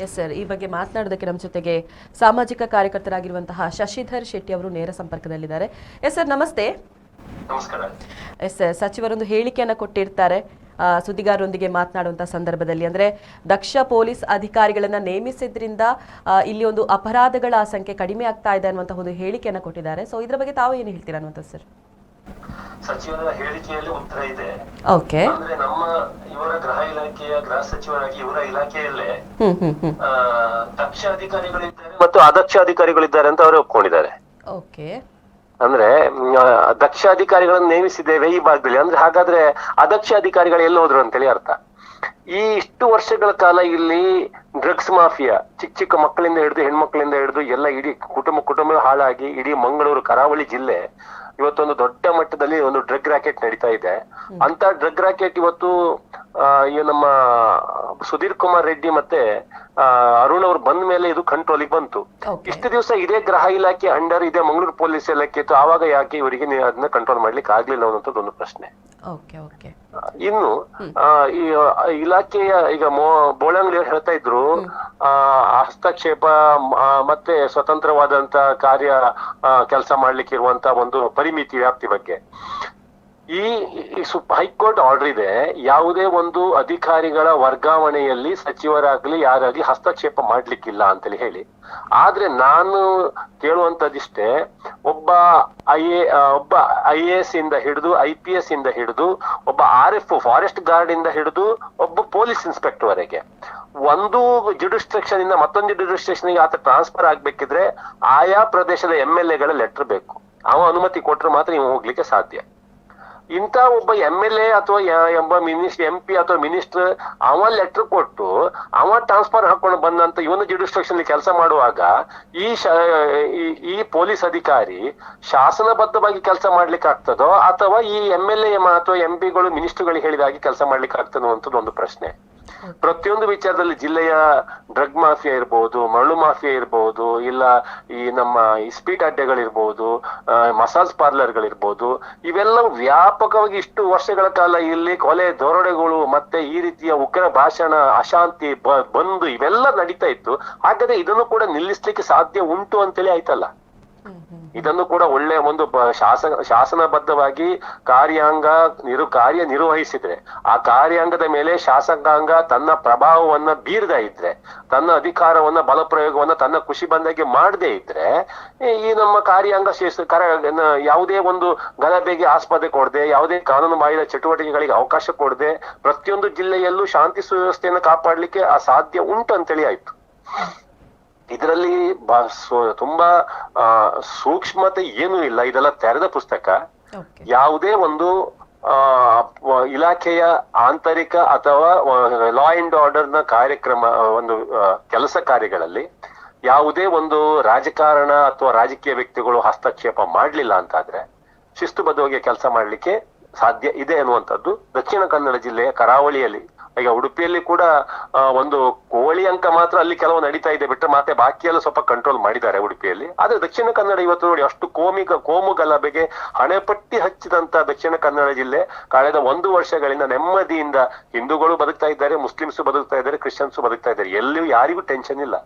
Yes sir, ಈ ಬಗ್ಗೆ ಮಾತನಾಡೋದಕ್ಕೆ ನಮ್ಮ ಜೊತೆಗೆ ಸಾಮಾಜಿಕ ಕಾರ್ಯಕರ್ತರಾಗಿರುವಂತಹ ಶಶಿಧರ್ ಶೆಟ್ಟಿ ಅವರು ನೇರ ಸಂಪರ್ಕದಲ್ಲಿದ್ದಾರೆ. ಎಸ್ ಸರ್, ನಮಸ್ತೆ. ನಮಸ್ಕಾರ. ಎಸ್ ಸರ್, ಸಚಿವರೊಂದು ಹೇಳಿಕೆಯನ್ನು ಕೊಟ್ಟಿರ್ತಾರೆ ಸುದ್ದಿಗಾರರೊಂದಿಗೆ ಮಾತನಾಡುವಂತಹ ಸಂದರ್ಭದಲ್ಲಿ, ಅಂದ್ರೆ ದಕ್ಷ ಪೊಲೀಸ್ ಅಧಿಕಾರಿಗಳನ್ನ ನೇಮಿಸಿದ್ರಿಂದ ಇಲ್ಲಿ ಒಂದು ಅಪರಾಧಗಳ ಸಂಖ್ಯೆ ಕಡಿಮೆ ಆಗ್ತಾ ಇದೆ ಅನ್ನುವಂತಹ ಒಂದು ಹೇಳಿಕೆಯನ್ನು ಕೊಟ್ಟಿದ್ದಾರೆ. ಸೊ ಇದ್ರ ಬಗ್ಗೆ ತಾವು ಏನು ಹೇಳ್ತೀರಾ ಅನ್ನುವಂಥ ಸರ್? ಸಚಿವರ ಹೇಳಿಕೆಯಲ್ಲಿ ಉತ್ತರ ಇದೆ. ಓಕೆ, ಅಂದ್ರೆ ನಮ್ಮ ಇವರ ಗೃಹ ಇಲಾಖೆಯ ಗೃಹ ಸಚಿವರಾಗಿ ಇವರ ಇಲಾಖೆಯಲ್ಲೇ ದಕ್ಷ ಅಧಿಕಾರಿಗಳಿದ್ದಾರೆ ಮತ್ತು ಅದಕ್ಷ ಅಧಿಕಾರಿಗಳಿದ್ದಾರೆ ಅಂತ ಅವರು ಒಪ್ಕೊಂಡಿದ್ದಾರೆ. ಓಕೆ, ಅಂದ್ರೆ ದಕ್ಷ ಅಧಿಕಾರಿಗಳನ್ನು ನೇಮಿಸಿದ್ದೇವೆ ಈ ಭಾಗದಲ್ಲಿ. ಅಂದ್ರೆ ಹಾಗಾದ್ರೆ ಅದಕ್ಷ ಅಧಿಕಾರಿಗಳು ಎಲ್ಲಿ ಹೋದ್ರು ಅಂತೇಳಿ ಅರ್ಥ. ಈ ಇಷ್ಟು ವರ್ಷಗಳ ಕಾಲ ಇಲ್ಲಿ ಡ್ರಗ್ಸ್ ಮಾಫಿಯಾ ಚಿಕ್ಕ ಚಿಕ್ಕ ಮಕ್ಕಳಿಂದ ಹಿಡಿದು ಹೆಣ್ಮಕ್ಳಿಂದ ಹಿಡಿದು ಎಲ್ಲ ಇಡೀ ಕುಟುಂಬ ಹಾಳಾಗಿ ಇಡೀ ಮಂಗಳೂರು ಕರಾವಳಿ ಜಿಲ್ಲೆ ಇವತ್ತೊಂದು ದೊಡ್ಡ ಮಟ್ಟದಲ್ಲಿ ಒಂದು ಡ್ರಗ್ ರಾಕೆಟ್ ನಡೀತಾ ಇದೆ. ಅಂತ ಡ್ರಗ್ ರಾಕೆಟ್ ಇವತ್ತು ಈ ನಮ್ಮ ಸುಧೀರ್ ಕುಮಾರ್ ರೆಡ್ಡಿ ಮತ್ತೆ ಅರುಣ್ ಅವ್ರು ಬಂದ ಮೇಲೆ ಇದು ಕಂಟ್ರೋಲಿಗೆ ಬಂತು. ಇಷ್ಟು ದಿವಸ ಇದೇ ಗೃಹ ಇಲಾಖೆ ಅಂಡರ್ ಇದೆ ಮಂಗಳೂರು ಪೊಲೀಸ್ ಇಲಾಖೆ ಇತ್ತು, ಆವಾಗ ಯಾಕೆ ಇವರಿಗೆ ಅದನ್ನ ಕಂಟ್ರೋಲ್ ಮಾಡ್ಲಿಕ್ಕೆ ಆಗ್ಲಿಲ್ಲ ಅನ್ನೋಂಥದ್ದು ಒಂದು ಪ್ರಶ್ನೆ. ಇನ್ನು ಈ ಇಲಾಖೆಯ ಈಗ ಬೋಳಂಗಡಿ ಹೇಳ್ತಾ ಇದ್ರು ಹಸ್ತಕ್ಷೇಪ ಮತ್ತೆ ಸ್ವತಂತ್ರವಾದಂತ ಕಾರ್ಯ ಕೆಲಸ ಮಾಡ್ಲಿಕ್ಕೆ ಇರುವಂತ ಒಂದು ಪರಿಮಿತಿ ವ್ಯಾಪ್ತಿ ಬಗ್ಗೆ. ಈ ಹೈಕೋರ್ಟ್ ಆರ್ಡರ್ ಇದೆ, ಯಾವುದೇ ಒಂದು ಅಧಿಕಾರಿಗಳ ವರ್ಗಾವಣೆಯಲ್ಲಿ ಸಚಿವರಾಗ್ಲಿ ಯಾರಾಗ್ಲಿ ಹಸ್ತಕ್ಷೇಪ ಮಾಡ್ಲಿಕ್ಕಿಲ್ಲ ಅಂತೇಳಿ ಹೇಳಿ. ಆದ್ರೆ ನಾನು ಕೇಳುವಂತದಿಷ್ಟೇ, ಒಬ್ಬ IAS ಇಂದ ಹಿಡಿದು IPS ಇಂದ ಹಿಡಿದು ಒಬ್ಬ RF ಫಾರೆಸ್ಟ್ ಗಾರ್ಡ್ ಇಂದ ಹಿಡಿದು ಒಬ್ಬ ಪೊಲೀಸ್ ಇನ್ಸ್ಪೆಕ್ಟರ್ ವರೆಗೆ ಒಂದು ಜುಡಿಸ್ಟ್ರಿಕ್ಷನ್ ಇಂದ ಮತ್ತೊಂದು ಜುಡಿಸ್ಟ್ರಿಕ್ಷನ್ ಗೆ ಆತ ಟ್ರಾನ್ಸ್ಫರ್ ಆಗ್ಬೇಕಿದ್ರೆ ಆಯಾ ಪ್ರದೇಶದ MLA ಗಳ ಲೆಟರ್ ಬೇಕು. ಅವ ಅನುಮತಿ ಕೊಟ್ರೆ ಮಾತ್ರ ನೀವು ಹೋಗ್ಲಿಕ್ಕೆ ಸಾಧ್ಯ. ಇಂಥ ಒಬ್ಬ MLA ಅಥವಾ MP ಅಥವಾ ಮಿನಿಸ್ಟರ್ ಅವ ಲೆಟರ್ ಕೊಟ್ಟು ಅವ ಟ್ರಾನ್ಸ್ಫರ್ ಹಾಕೊಂಡು ಬಂದಂತ ಇವನು ಜುಡಿಸ್ಟ್ರಿಕ್ಷನ್ ಕೆಲಸ ಮಾಡುವಾಗ ಈ ಪೊಲೀಸ್ ಅಧಿಕಾರಿ ಶಾಸನಬದ್ಧವಾಗಿ ಕೆಲಸ ಮಾಡ್ಲಿಕ್ಕೆ ಆಗ್ತದೋ ಅಥವಾ ಈ MLA ಅಥವಾ MP ಗಳು ಮಿನಿಸ್ಟರ್ಗಳಿಗೆ ಹೇಳಿದಾಗಿ ಕೆಲಸ ಮಾಡ್ಲಿಕ್ಕೆ ಆಗ್ತದೋ ಅಂತದ್ದು ಒಂದು ಪ್ರಶ್ನೆ. ಪ್ರತಿಯೊಂದು ವಿಚಾರದಲ್ಲಿ ಜಿಲ್ಲೆಯ ಡ್ರಗ್ ಮಾಫಿಯಾ ಇರ್ಬೋದು, ಮರಳು ಮಾಫಿಯಾ ಇರ್ಬೋದು, ಇಲ್ಲ ಈ ನಮ್ಮ ಇಸ್ಪೀಟ್ ಅಡ್ಡೆಗಳಿರ್ಬೋದು, ಮಸಾಜ್ ಪಾರ್ಲರ್ಗಳಿರ್ಬೋದು, ಇವೆಲ್ಲವೂ ವ್ಯಾಪಕವಾಗಿ ಇಷ್ಟು ವರ್ಷಗಳ ಕಾಲ ಇಲ್ಲಿ ಕೊಲೆ ದರೋಡೆಗಳು ಮತ್ತೆ ಈ ರೀತಿಯ ಉಗ್ರ ಭಾಷಣ ಅಶಾಂತಿ ಬಂದು ಇವೆಲ್ಲ ನಡೀತಾ ಇತ್ತು. ಹಾಗಾದ್ರೆ ಇದನ್ನು ಕೂಡ ನಿಲ್ಲಿಸ್ಲಿಕ್ಕೆ ಸಾಧ್ಯ ಉಂಟು ಅಂತೇಳಿ ಆಯ್ತಲ್ಲ. ಇದನ್ನು ಕೂಡ ಒಳ್ಳೆ ಒಂದು ಶಾಸನಬದ್ಧವಾಗಿ ಕಾರ್ಯ ನಿರ್ವಹಿಸಿದ್ರೆ, ಆ ಕಾರ್ಯಾಂಗದ ಮೇಲೆ ಶಾಸಕಾಂಗ ತನ್ನ ಪ್ರಭಾವವನ್ನ ಬೀರದ ಇದ್ರೆ, ತನ್ನ ಅಧಿಕಾರವನ್ನ ಬಲಪ್ರಯೋಗವನ್ನ ತನ್ನ ಖುಷಿ ಬಂದಾಗೆ ಮಾಡದೇ ಇದ್ರೆ, ಈ ನಮ್ಮ ಕಾರ್ಯಾಂಗ ಯಾವುದೇ ಒಂದು ಗಲಭೆಗೆ ಆಸ್ಪದೆ ಕೊಡದೆ, ಯಾವುದೇ ಕಾನೂನು ಬಾಹಿರ ಚಟುವಟಿಕೆಗಳಿಗೆ ಅವಕಾಶ ಕೊಡದೆ ಪ್ರತಿಯೊಂದು ಜಿಲ್ಲೆಯಲ್ಲೂ ಶಾಂತಿ ಸುವ್ಯವಸ್ಥೆಯನ್ನು ಕಾಪಾಡ್ಲಿಕ್ಕೆ ಅಸಾಧ್ಯ ಉಂಟು ಅಂತೇಳಿ ಆಯ್ತು. ಇದರಲ್ಲಿ ತುಂಬಾ ಸೂಕ್ಷ್ಮತೆ ಏನೂ ಇಲ್ಲ. ಇದೆಲ್ಲ ತೆರೆದ ಪುಸ್ತಕ. ಯಾವುದೇ ಒಂದು ಇಲಾಖೆಯ ಆಂತರಿಕ ಅಥವಾ ಲಾ ಅಂಡ್ ಆರ್ಡರ್ ನ ಕಾರ್ಯಕ್ರಮ ಒಂದು ಕೆಲಸ ಕಾರ್ಯಗಳಲ್ಲಿ ಯಾವುದೇ ಒಂದು ರಾಜಕಾರಣ ಅಥವಾ ರಾಜಕೀಯ ವ್ಯಕ್ತಿಗಳು ಹಸ್ತಕ್ಷೇಪ ಮಾಡ್ಲಿಲ್ಲ ಅಂತಾದ್ರೆ ಶಿಸ್ತುಬದ್ಧವಾಗಿ ಕೆಲಸ ಮಾಡ್ಲಿಕ್ಕೆ ಸಾಧ್ಯ ಇದೆ ಅನ್ನುವಂಥದ್ದು ದಕ್ಷಿಣ ಕನ್ನಡ ಜಿಲ್ಲೆಯ ಕರಾವಳಿಯಲ್ಲಿ. ಈಗ ಉಡುಪಿಯಲ್ಲಿ ಕೂಡ ಒಂದು ಕೋಳಿ ಅಂಕ ಮಾತ್ರ ಅಲ್ಲಿ ಕೆಲವು ನಡೀತಾ ಇದೆ ಬಿಟ್ಟರೆ ಮತ್ತೆ ಬಾಕಿಯೆಲ್ಲ ಸ್ವಲ್ಪ ಕಂಟ್ರೋಲ್ ಮಾಡಿದ್ದಾರೆ ಉಡುಪಿಯಲ್ಲಿ. ಆದ್ರೆ ದಕ್ಷಿಣ ಕನ್ನಡ ಇವತ್ತು ನೋಡಿ ಅಷ್ಟು ಕೋಮು ಗಲಭೆಗೆ ಹಣೆಪಟ್ಟಿ ಹಚ್ಚಿದಂತ ದಕ್ಷಿಣ ಕನ್ನಡ ಜಿಲ್ಲೆ ಕಳೆದ 1 ವರ್ಷಗಳಿಂದ ನೆಮ್ಮದಿಯಿಂದ ಹಿಂದೂಗಳು ಬದುಕ್ತಾ ಇದ್ದಾರೆ, ಮುಸ್ಲಿಮ್ಸ್ ಬದುಕ್ತಾ ಇದ್ದಾರೆ, ಕ್ರಿಶ್ಚಿಯನ್ಸ್ ಬದುಕ್ತಾ ಇದ್ದಾರೆ. ಎಲ್ಲಿಯೂ ಯಾರಿಗೂ ಟೆನ್ಷನ್ ಇಲ್ಲ.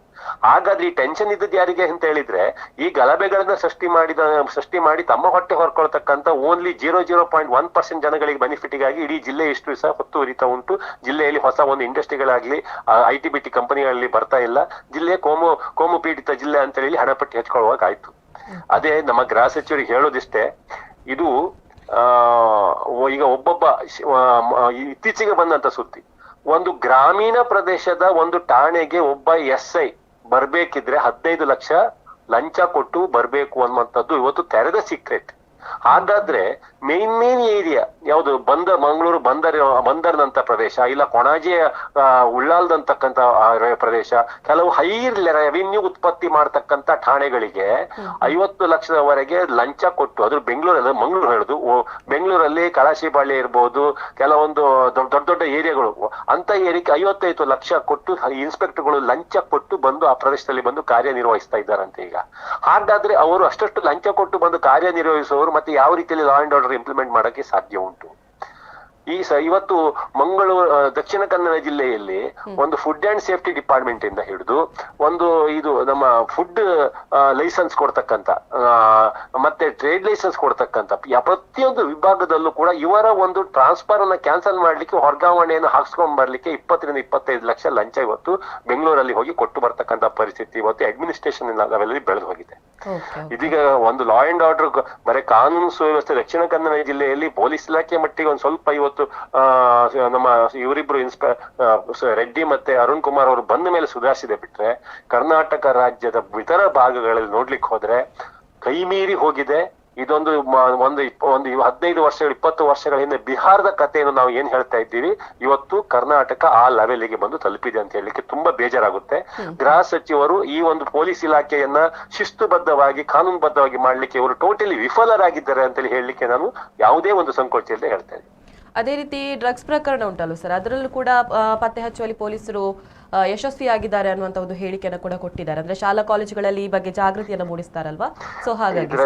ಹಾಗಾದ್ರೆ ಈ ಟೆನ್ಷನ್ ಇದ್ದದ್ದು ಯಾರಿಗೆ ಅಂತ ಹೇಳಿದ್ರೆ, ಈ ಗಲಭೆಗಳನ್ನ ಸೃಷ್ಟಿ ಮಾಡಿ ತಮ್ಮ ಹೊಟ್ಟೆ ಹೊರ್ಕೊಳ್ತಕ್ಕಂತ ಓನ್ಲಿ 0.1% ಜನಗಳಿಗೆ ಬೆನಿಫಿಟ್ಗಾಗಿ ಇಡೀ ಜಿಲ್ಲೆ ಇಷ್ಟು ದಿವಸ ಹೊತ್ತು ಉರಿತಾ ಉಂಟು. ಜಿಲ್ಲೆಯಲ್ಲಿ ಹೊಸ ಒಂದು ಇಂಡಸ್ಟ್ರಿಗಳಾಗ್ಲಿ IT-BT ಕಂಪನಿಗಳಲ್ಲಿ ಬರ್ತಾ ಇಲ್ಲ. ಜಿಲ್ಲೆ ಕೋಮು ಪೀಡಿತ ಜಿಲ್ಲೆ ಅಂತ ಹೇಳಿ ಹಣಪಟ್ಟಿ ಹಚ್ಕೊಳ್ಳುವಾಗ ಆಯ್ತು. ಅದೇ ನಮ್ಮ ಗೃಹ ಸಚಿವರಿಗೆ ಹೇಳೋದಿಷ್ಟೇ, ಇದು ಈಗ ಒಬ್ಬೊಬ್ಬ ಇತ್ತೀಚೆಗೆ ಬಂದಂತ ಸುದ್ದಿ, ಒಂದು ಗ್ರಾಮೀಣ ಪ್ರದೇಶದ ಒಂದು ಠಾಣೆಗೆ ಒಬ್ಬ SI ಬರ್ಬೇಕಿದ್ರೆ 15 ಲಕ್ಷ ಲಂಚ ಕೊಟ್ಟು ಬರ್ಬೇಕು ಅನ್ನುವಂಥದ್ದು ಇವತ್ತು ತೆರೆದ ಸೀಕ್ರೆಟ್. ಹಾಗಾದ್ರೆ ಮೇನ್ ಏರಿಯಾ ಯಾವುದು ಮಂಗಳೂರು ಬಂದರ್ನಂತ ಪ್ರದೇಶ, ಇಲ್ಲ ಕೊಣಾಜೆ ಉಳ್ಳಾಲ್ದಂತಕ್ಕಂತ ಪ್ರದೇಶ, ಕೆಲವು ಹೈ ರೆವಿನ್ಯೂ ಉತ್ಪತ್ತಿ ಮಾಡ್ತಕ್ಕಂತ ಠಾಣೆಗಳಿಗೆ 50 ಲಕ್ಷದವರೆಗೆ ಲಂಚ ಕೊಟ್ಟು, ಅದು ಮಂಗಳೂರು ಹೇಳುದು, ಬೆಂಗಳೂರಲ್ಲಿ ಕಳಶಿಬಾಳ್ಯ ಇರ್ಬೋದು, ಕೆಲವೊಂದು ದೊಡ್ಡ ಏರಿಯಾಗಳು, ಅಂತ ಏರಿಯಾಕ್ಕೆ 55 ಲಕ್ಷ ಕೊಟ್ಟು ಇನ್ಸ್ಪೆಕ್ಟರ್ಗಳು ಲಂಚ ಕೊಟ್ಟು ಬಂದು ಆ ಪ್ರದೇಶದಲ್ಲಿ ಬಂದು ಕಾರ್ಯನಿರ್ವಹಿಸ್ತಾ ಇದ್ದಾರಂತೆ. ಈಗ ಹಾಗಾದ್ರೆ ಅವರು ಅಷ್ಟಷ್ಟು ಲಂಚ ಕೊಟ್ಟು ಬಂದು ಕಾರ್ಯನಿರ್ವಹಿಸುವವರು ಮತ್ತೆ ಯಾವ ರೀತಿಯಲ್ಲಿ ಲಾ ಅಂಡ್ ಆರ್ಡರ್ ಇಂಪ್ಲಿಮೆಂಟ್ ಮಾಡಕ್ಕೆ ಸಾಧ್ಯ ಉಂಟು? ಇವತ್ತು ದಕ್ಷಿಣ ಕನ್ನಡ ಜಿಲ್ಲೆಯಲ್ಲಿ ಒಂದು ಫುಡ್ ಅಂಡ್ ಸೇಫ್ಟಿ ಡಿಪಾರ್ಟ್ಮೆಂಟ್ ಇಂದ ಹಿಡಿದು ಒಂದು ಇದು ನಮ್ಮ ಫುಡ್ ಲೈಸೆನ್ಸ್ ಕೊಡ್ತಕ್ಕಂತ ಮತ್ತೆ ಟ್ರೇಡ್ ಲೈಸೆನ್ಸ್ ಕೊಡ್ತಕ್ಕಂತ ಪ್ರತಿಯೊಂದು ವಿಭಾಗದಲ್ಲೂ ಕೂಡ ಇವರ ಒಂದು ಟ್ರಾನ್ಸ್ಫರ್ ಅನ್ನ ಕ್ಯಾನ್ಸಲ್ ಮಾಡ್ಲಿಕ್ಕೆ ವರ್ಗಾವಣೆಯನ್ನು ಹಾಕ್ಸ್ಕೊಂಡ್ ಬರ್ಲಿಕ್ಕೆ 20-25 ಲಕ್ಷ ಲಂಚ ಇವತ್ತು ಬೆಂಗಳೂರಲ್ಲಿ ಹೋಗಿ ಕೊಟ್ಟು ಬರ್ತಕ್ಕಂತ ಪರಿಸ್ಥಿತಿ ಇವತ್ತು ಅಡ್ಮಿನಿಸ್ಟ್ರೇಷನ್ ಲೆವೆಲ್ ಬೆಳೆದು ಹೋಗಿದೆ. ಇದೀಗ ಒಂದು ಲಾ ಅಂಡ್ ಆರ್ಡರ್ ಬರೀ ಕಾನೂನು ಸುವ್ಯವಸ್ಥೆ ದಕ್ಷಿಣ ಕನ್ನಡ ಜಿಲ್ಲೆಯಲ್ಲಿ ಪೊಲೀಸ್ ಇಲಾಖೆ ಮಟ್ಟಿಗೆ ಒಂದ್ ಸ್ವಲ್ಪ ಇವತ್ತು ನಮ್ಮ ಇವರಿಬ್ರು ರೆಡ್ಡಿ ಮತ್ತೆ ಅರುಣ್ ಕುಮಾರ್ ಅವರು ಬಂದ ಮೇಲೆ ಸುಧಾರಿಸಿದೆ ಬಿಟ್ರೆ, ಕರ್ನಾಟಕ ರಾಜ್ಯದ ಇತರ ಭಾಗಗಳಲ್ಲಿ ನೋಡ್ಲಿಕ್ಕೆ ಹೋದ್ರೆ ಕೈ ಮೀರಿ ಹೋಗಿದೆ. ಇದೊಂದು ಒಂದು 15 ವರ್ಷಗಳು 20 ವರ್ಷಗಳ ಹಿಂದೆ ಬಿಹಾರದ ಕಥೆಯನ್ನು ನಾವು ಏನ್ ಹೇಳ್ತಾ ಇದ್ದೀವಿ, ಇವತ್ತು ಕರ್ನಾಟಕ ಆ ಲೆವೆಲ್ಗೆ ಬಂದು ತಲುಪಿದೆ ಅಂತ ಹೇಳಲಿಕ್ಕೆ ತುಂಬಾ ಬೇಜಾರಾಗುತ್ತೆ. ಗೃಹ ಸಚಿವರು ಈ ಒಂದು ಪೊಲೀಸ್ ಇಲಾಖೆಯನ್ನ ಶಿಸ್ತುಬದ್ಧವಾಗಿ ಕಾನೂನುಬದ್ಧವಾಗಿ ಮಾಡ್ಲಿಕ್ಕೆ ಇವರು ಟೋಟಲಿ ವಿಫಲರಾಗಿದ್ದಾರೆ ಅಂತ ಹೇಳಲಿಕ್ಕೆ ನಾನು ಯಾವುದೇ ಒಂದು ಸಂಕೋಚ ಇಲ್ಲದೆ ಹೇಳ್ತಾ ಇದ್ದೀನಿ. ಅದೇ ರೀತಿ ಡ್ರಗ್ಸ್ ಪ್ರಕರಣ ಉಂಟಲ್ಲ ಸರ್, ಅದರಲ್ಲೂ ಕೂಡ ಪತ್ತೆ ಹಚ್ಚುವಲ್ಲಿ ಪೊಲೀಸರು ಯಶಸ್ವಿಯಾಗಿದ್ದಾರೆ ಅನ್ನುವಂತ ಒಂದು ಹೇಳಿಕೆಯನ್ನು ಕೂಡ ಕೊಟ್ಟಿದ್ದಾರೆ. ಅಂದ್ರೆ ಶಾಲಾ ಕಾಲೇಜುಗಳಲ್ಲಿ ಈ ಬಗ್ಗೆ ಜಾಗೃತಿಯನ್ನು ಮೂಡಿಸ್ತಾರಲ್ವಾ, ಸೊ ಹಾಗಾಗಿ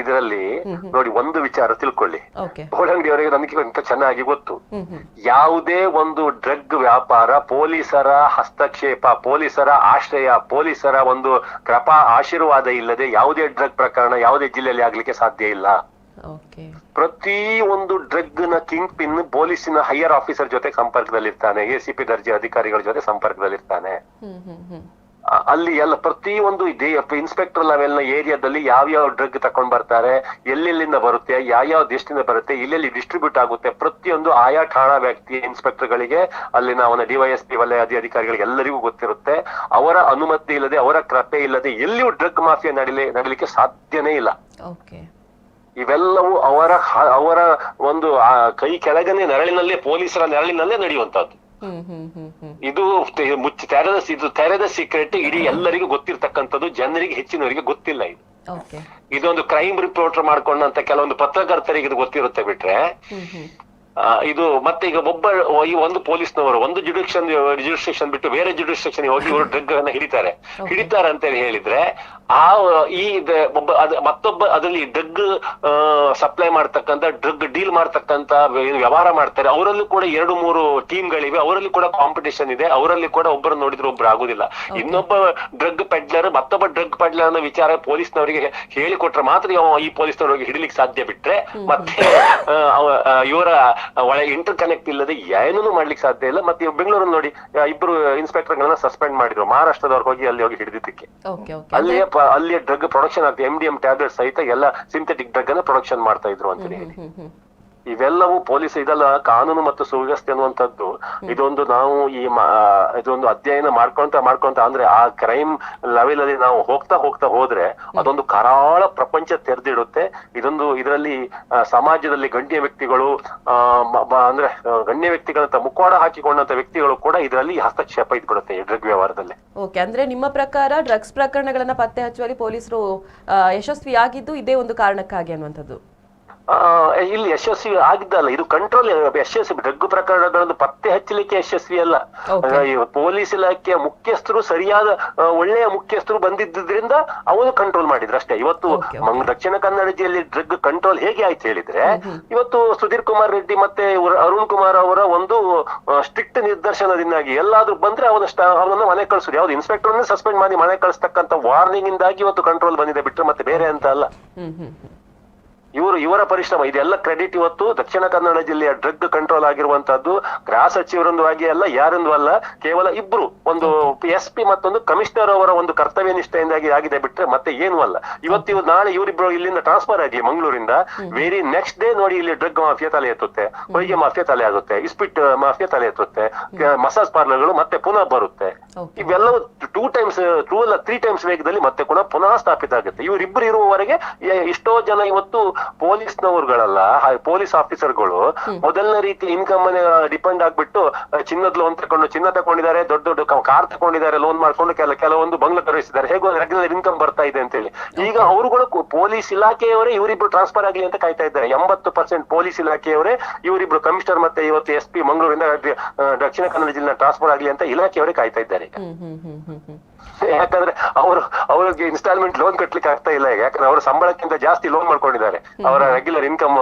ಇದರಲ್ಲಿ ನೋಡಿ ಒಂದು ವಿಚಾರ ತಿಳ್ಕೊಳ್ಳಿ. ಗೋಡಂಗಿ ಅವರಿಗೆ ನನಗೆ ಚೆನ್ನಾಗಿ ಗೊತ್ತು, ಯಾವುದೇ ಒಂದು ಡ್ರಗ್ ವ್ಯಾಪಾರ ಪೊಲೀಸರ ಹಸ್ತಕ್ಷೇಪ, ಪೊಲೀಸರ ಆಶ್ರಯ, ಪೊಲೀಸರ ಒಂದು ಕೃಪಾ ಆಶೀರ್ವಾದ ಇಲ್ಲದೆ ಯಾವುದೇ ಡ್ರಗ್ ಪ್ರಕರಣ ಯಾವುದೇ ಜಿಲ್ಲೆಯಲ್ಲಿ ಆಗ್ಲಿಕ್ಕೆ ಸಾಧ್ಯ ಇಲ್ಲ. ಪ್ರತಿ ಒಂದು ಡ್ರಗ್ ನ ಕಿಂಗ್ ಪಿನ್ ಪೊಲೀಸಿನ ಹೈಯರ್ ಆಫೀಸರ್ ಜೊತೆ ಸಂಪರ್ಕದಲ್ಲಿರ್ತಾನೆ, ACP ದರ್ಜೆ ಅಧಿಕಾರಿಗಳ ಜೊತೆ ಸಂಪರ್ಕದಲ್ಲಿರ್ತಾನೆ. ಅಲ್ಲಿ ಎಲ್ಲ ಪ್ರತಿ ಒಂದು ಇನ್ಸ್ಪೆಕ್ಟರ್ ಲೆವೆಲ್ ನ ಏರಿಯಾದಲ್ಲಿ ಯಾವ್ಯಾವ ಡ್ರಗ್ ತಕೊಂಡ್ ಬರ್ತಾರೆ, ಎಲ್ಲೆಲ್ಲಿಂದ ಬರುತ್ತೆ, ಯಾವ್ಯಾವ ದೇಶದಿಂದ ಬರುತ್ತೆ, ಎಲ್ಲೆಲ್ಲಿ ಡಿಸ್ಟ್ರಿಬ್ಯೂಟ್ ಆಗುತ್ತೆ, ಪ್ರತಿಯೊಂದು ಆಯಾ ಠಾಣಾ ವ್ಯಕ್ತಿ ಇನ್ಸ್ಪೆಕ್ಟರ್ ಗಳಿಗೆ, ಅಲ್ಲಿನ ಅವನ DYSP ವಲಯ ಅಧಿಕಾರಿಗಳಿಗೆ ಎಲ್ಲರಿಗೂ ಗೊತ್ತಿರುತ್ತೆ. ಅವರ ಅನುಮತಿ ಇಲ್ಲದೆ, ಅವರ ಕೃಪೆ ಇಲ್ಲದೆ ಎಲ್ಲಿಯೂ ಡ್ರಗ್ ಮಾಫಿಯಾ ನಡೀಲಿಕ್ಕೆ ಸಾಧ್ಯನೇ ಇಲ್ಲ. ಇವೆಲ್ಲವೂ ಅವರ ಒಂದು ಕೈ ಕೆಳಗನೆ ನೆರಳಿನಲ್ಲೇ, ಪೊಲೀಸರ ನೆರಳಿನಲ್ಲೇ ನಡೆಯುವಂತದ್ದು. ಇದು ತೆರೆದ ಸೀಕ್ರೆಟ್, ಇಡೀ ಎಲ್ಲರಿಗೂ ಗೊತ್ತಿರ್ತಕ್ಕಂಥದ್ದು, ಜನರಿಗೆ ಹೆಚ್ಚಿನವರಿಗೆ ಗೊತ್ತಿಲ್ಲ. ಇದೊಂದು ಕ್ರೈಮ್ ರಿಪೋರ್ಟರ್ ಮಾಡ್ಕೊಂಡಂತ ಕೆಲವೊಂದು ಪತ್ರಕರ್ತರಿಗೆ ಇದು ಗೊತ್ತಿರುತ್ತೆ ಬಿಟ್ರೆ, ಇದು ಮತ್ತೆ ಈಗ ಈ ಒಂದು ಪೊಲೀಸ್ನವರು ಒಂದು ಜುಡಿಸ್ಟ್ರಿಕ್ಷನ್ ಬಿಟ್ಟು ಬೇರೆ ಜುಡಿಸ್ಟ್ರಿಕ್ಷನ್ ಹೋಗಿ ಇವರು ಡ್ರಗ್ ಅನ್ನ ಹಿಡಿತಾರೆ ಅಂತ ಹೇಳಿದ್ರೆ, ಮತ್ತೊಬ್ಬ ಅದರಲ್ಲಿ ಡ್ರಗ್ ಸಪ್ಲೈ ಮಾಡ್ತಕ್ಕಂತ, ಡ್ರಗ್ ಡೀಲ್ ಮಾಡ್ತಕ್ಕಂತ ವ್ಯವಹಾರ ಮಾಡ್ತಾರೆ, ಅವರಲ್ಲೂ ಕೂಡ 2-3 ಟೀಮ್ಗಳಿವೆ, ಅವರಲ್ಲಿ ಕೂಡ ಕಾಂಪಿಟೇಷನ್ ಇದೆ, ಅವರಲ್ಲಿ ಕೂಡ ಒಬ್ಬರು ನೋಡಿದ್ರೆ ಒಬ್ರು ಆಗುದಿಲ್ಲ. ಇನ್ನೊಬ್ಬ ಡ್ರಗ್ ಪೆಡ್ಲರ್ ಮತ್ತೊಬ್ಬ ಡ್ರಗ್ ಪೆಡ್ಲರ್ ಅನ್ನೋ ವಿಚಾರ ಪೊಲೀಸ್ನವರಿಗೆ ಹೇಳಿಕೊಟ್ರೆ ಮಾತ್ರ ಈ ಪೊಲೀಸ್ನವರಿಗೆ ಹಿಡಿಲಿಕ್ಕೆ ಸಾಧ್ಯ. ಬಿಟ್ರೆ ಮತ್ತೆ ಇವರ ಒಳ ಇಂಟರ್ ಕನೆಕ್ಟ್ ಇಲ್ಲದೆ ಏನೂ ಮಾಡ್ಲಿಕ್ಕೆ ಸಾಧ್ಯ ಇಲ್ಲ. ಮತ್ತೆ ಬೆಂಗಳೂರಲ್ಲಿ ನೋಡಿ, 2 ಇನ್ಸ್ಪೆಕ್ಟರ್ ಗಳನ್ನ ಸಸ್ಪೆಂಡ್ ಮಾಡಿದ್ರು ಮಹಾರಾಷ್ಟ್ರದವ್ರು ಹೋಗಿ ಅಲ್ಲಿ ಹೋಗಿ ಹಿಡಿದಿದ್ದಕ್ಕೆ. ಅಲ್ಲಿಯ ಡ್ರಗ್ ಪ್ರೊಡಕ್ಷನ್ ಆಗ್ತದೆ, MDM ಟ್ಯಾಬ್ಲೆಟ್ ಸಹಿತ ಎಲ್ಲ ಸಿಂಥೆಟಿಕ್ ಡ್ರಗ್ ಅನ್ನ ಪ್ರೊಡಕ್ಷನ್ ಮಾಡ್ತಾ ಇದ್ರು ಅಂತ ಹೇಳಿ. ಇವೆಲ್ಲವೂ ಪೊಲೀಸ್, ಇದೆಲ್ಲ ಕಾನೂನು ಮತ್ತು ಸುವ್ಯವಸ್ಥೆ ಅನ್ನುವಂಥದ್ದು. ಇದೊಂದು ನಾವು ಇದೊಂದು ಅಧ್ಯಯನ ಮಾಡ್ಕೊಂತ ಅಂದ್ರೆ ಆ ಕ್ರೈಮ್ ಲೆವೆಲ್ ಅಲ್ಲಿ ನಾವು ಹೋಗ್ತಾ ಹೋದ್ರೆ ಅದೊಂದು ಕರಾಳ ಪ್ರಪಂಚ ತೆರೆದಿಡುತ್ತೆ. ಇದರಲ್ಲಿ ಸಮಾಜದಲ್ಲಿ ಗಣ್ಯ ವ್ಯಕ್ತಿಗಳು ಅಂದ್ರೆ ಗಣ್ಯ ವ್ಯಕ್ತಿಗಳಂತ ಮುಖವಾಡ ಹಾಕಿಕೊಂಡಂತ ವ್ಯಕ್ತಿಗಳು ಕೂಡ ಇದರಲ್ಲಿ ಹಸ್ತಕ್ಷೇಪ ಇದ್ಬಿಡುತ್ತೆ ಈ ಡ್ರಗ್ ವ್ಯವಹಾರದಲ್ಲಿ. ಓಕೆ, ಅಂದ್ರೆ ನಿಮ್ಮ ಪ್ರಕಾರ ಡ್ರಗ್ಸ್ ಪ್ರಕರಣಗಳನ್ನ ಪತ್ತೆ ಹಚ್ಚುವಲ್ಲಿ ಪೊಲೀಸರು ಯಶಸ್ವಿಯಾಗಿದ್ದು ಇದೇ ಒಂದು ಕಾರಣಕ್ಕಾಗಿ ಅನ್ನುವಂಥದ್ದು? ಇಲ್ಲಿ ಯಶಸ್ವಿ ಆಗಿದ್ದಲ್ಲ, ಇದು ಕಂಟ್ರೋಲ್ ಯಶಸ್ವಿ. ಡ್ರಗ್ ಪ್ರಕರಣಗಳನ್ನು ಪತ್ತೆ ಹಚ್ಚಲಿಕ್ಕೆ ಯಶಸ್ವಿ ಅಲ್ಲ. ಪೊಲೀಸ್ ಇಲಾಖೆಯ ಮುಖ್ಯಸ್ಥರು ಸರಿಯಾದ ಒಳ್ಳೆಯ ಮುಖ್ಯಸ್ಥರು ಬಂದಿದ್ದರಿಂದ ಅವರು ಕಂಟ್ರೋಲ್ ಮಾಡಿದ್ರು ಅಷ್ಟೇ. ಇವತ್ತು ದಕ್ಷಿಣ ಕನ್ನಡ ಜಿಲ್ಲೆಯಲ್ಲಿ ಡ್ರಗ್ ಕಂಟ್ರೋಲ್ ಹೇಗೆ ಆಯ್ತು ಹೇಳಿದ್ರೆ, ಇವತ್ತು ಸುಧೀರ್ ಕುಮಾರ್ ರೆಡ್ಡಿ ಮತ್ತೆ ಅರುಣ್ ಕುಮಾರ್ ಅವರ ಒಂದು ಸ್ಟ್ರಿಕ್ಟ್ ನಿರ್ದೇಶನದಿಂದಾಗಿ ಎಲ್ಲಾದ್ರೂ ಬಂದ್ರೆ ಅವನನ್ನ ಮನೆ ಕಳಿಸೋದು, ಯಾವ್ದು ಇನ್ಸ್ಪೆಕ್ಟರ್ ಸಸ್ಪೆಂಡ್ ಮಾಡಿ ಮನೆ ಕಳಿಸ್ತಕ್ಕಂಥ ವಾರ್ನಿಂಗ್ ಇಂದಾಗಿ ಇವತ್ತು ಕಂಟ್ರೋಲ್ ಬಂದಿದೆ ಬಿಟ್ರೆ ಮತ್ತೆ ಬೇರೆ ಅಂತ ಅಲ್ಲ. ಇವರ ಪರಿಶ್ರಮ, ಇದೆಲ್ಲ ಕ್ರೆಡಿಟ್ ಇವತ್ತು ದಕ್ಷಿಣ ಕನ್ನಡ ಜಿಲ್ಲೆಯ ಡ್ರಗ್ ಕಂಟ್ರೋಲ್ ಆಗಿರುವಂತಹದ್ದು ಗೃಹ ಸಚಿವರೊಂದು ಆಗಿ ಅಲ್ಲ, ಯಾರೊಂದು ಅಲ್ಲ, ಕೇವಲ ಇಬ್ರು, ಒಂದು SP ಮತ್ತೊಂದು ಕಮಿಷನರ್ ಅವರ ಒಂದು ಕರ್ತವ್ಯ ನಿಷ್ಠೆಯಿಂದಾಗಿ ಆಗಿದೆ ಬಿಟ್ರೆ ಮತ್ತೆ ಏನೂ ಅಲ್ಲ. ನಾಳೆ ಇವರಿಬ್ರು ಇಲ್ಲಿಂದ ಟ್ರಾನ್ಸ್ಫರ್ ಆಗಿ ಮಂಗಳೂರಿಂದ ವೆರಿ ನೆಕ್ಸ್ಟ್ ಡೇ ನೋಡಿ ಇಲ್ಲಿ ಡ್ರಗ್ ಮಾಫಿಯಾ ತಲೆ ಎತ್ತುತ್ತೆ, ಹೊಯ್ಗೆ ಮಾಫಿಯಾ ತಲೆ ಆಗುತ್ತೆ, ಇಸ್ಪಿಟ್ ಮಾಫಿಯಾ ತಲೆ ಎತ್ತುತ್ತೆ, ಮಸಾಜ್ ಪಾರ್ಲರ್ಗಳು ಮತ್ತೆ ಪುನಃ ಬರುತ್ತೆ. ಇವೆಲ್ಲವೂ 3 ಟೈಮ್ಸ್ ವೇಗದಲ್ಲಿ ಮತ್ತೆ ಪುನಃ ಸ್ಥಾಪಿತ ಆಗುತ್ತೆ. ಇವರಿಬ್ರು ಇರುವವರೆಗೆ ಎಷ್ಟೋ ಜನ ಇವತ್ತು ಪೊಲೀಸ್ನವರುಗಳಲ್ಲ, ಪೊಲೀಸ್ ಆಫೀಸರ್ಗಳು ಮೊದಲನೇ ರೀತಿ ಇನ್ಕಮ್ ಡಿಪೆಂಡ್ ಆಗ್ಬಿಟ್ಟು ಚಿನ್ನದ ಲೋನ್ ಚಿನ್ನ ತಗೊಂಡಿದ್ದಾರೆ, ದೊಡ್ಡ ಕಾರ್ ತಗೊಂಡಿದ್ದಾರೆ, ಲೋನ್ ಮಾಡ್ಕೊಂಡು ಕೆಲವೊಂದು ಬಂಗ್ಲೆ ತರಿಸಿದ್ದಾರೆ, ಹೇಗೋ ರೆಗ್ಯುಲರ್ ಇನ್ಕಮ್ ಬರ್ತಾ ಇದೆ ಅಂತ ಹೇಳಿ. ಈಗ ಅವರುಗಳು ಪೊಲೀಸ್ ಇಲಾಖೆಯವರೇ ಇವರಿಬ್ರು ಟ್ರಾನ್ಸ್ಫರ್ ಆಗ್ಲಿ ಅಂತ ಕಾಯ್ತಾ ಇದ್ದಾರೆ. 80% ಪೊಲೀಸ್ ಇಲಾಖೆಯವರೇ ಇವರಿಬ್ರು ಕಮಿಷನರ್ ಮತ್ತೆ ಇವತ್ತು SP ಮಂಗಳೂರಿಂದ ದಕ್ಷಿಣ ಕನ್ನಡ ಜಿಲ್ಲೆ ಟ್ರಾನ್ಸ್ಫರ್ ಆಗ್ಲಿ ಅಂತ ಇಲಾಖೆಯವರೇ ಕಾಯ್ತಾ ಇದ್ದಾರೆ. ಯಾಕಂದ್ರೆ ಅವ್ರಿಗೆ ಇನ್ಸ್ಟಾಲ್ಮೆಂಟ್ ಲೋನ್ ಕಟ್ಲಿಕ್ಕೆ ಆಗ್ತಾ ಇಲ್ಲ ಈಗ. ಯಾಕಂದ್ರೆ ಅವ್ರ ಸಂಬಳಕ್ಕಿಂತ ಜಾಸ್ತಿ ಲೋನ್ ಮಾಡ್ಕೊಂಡಿದ್ದಾರೆ, ಅವರ ರೆಗ್ಯುಲರ್ ಇನ್ಕಮ್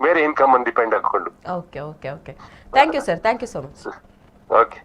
ಬೇರೆ ಇನ್ಕಮ್ ಅನ್ನು ಡಿಪೆಂಡ್ ಹಾಕೊಂಡು. Okay okay okay thank you sir, thank you so much. Okay.